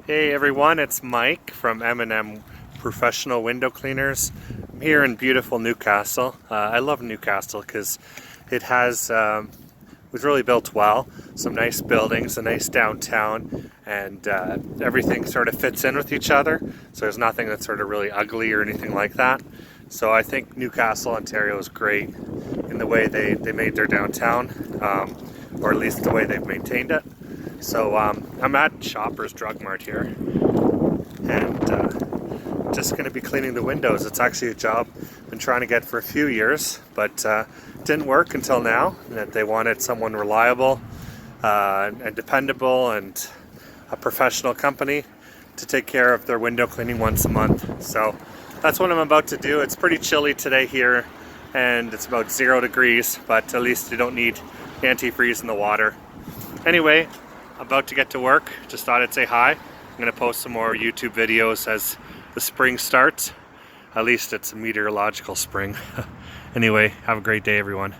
Hey everyone, it's Mike from M&M Professional Window Cleaners. I'm here in beautiful Newcastle. I love Newcastle because it was really built well. Some nice buildings, a nice downtown, and everything sort of fits in with each other. So there's nothing that's sort of really ugly or anything like that. So I think Newcastle, Ontario is great in the way they made their downtown, or at least the way they've maintained it. So I'm at Shoppers Drug Mart here, and just going to be cleaning the windows. It's actually a job I've been trying to get for a few years, but didn't work until now. That they wanted someone reliable and dependable and a professional company to take care of their window cleaning once a month. So that's what I'm about to do. It's pretty chilly today here, and it's about 0 degrees, but at least you don't need antifreeze in the water. Anyway, about to get to work. Just thought I'd say hi. I'm going to post some more YouTube videos as the spring starts. At least it's a meteorological spring. Anyway, have a great day everyone.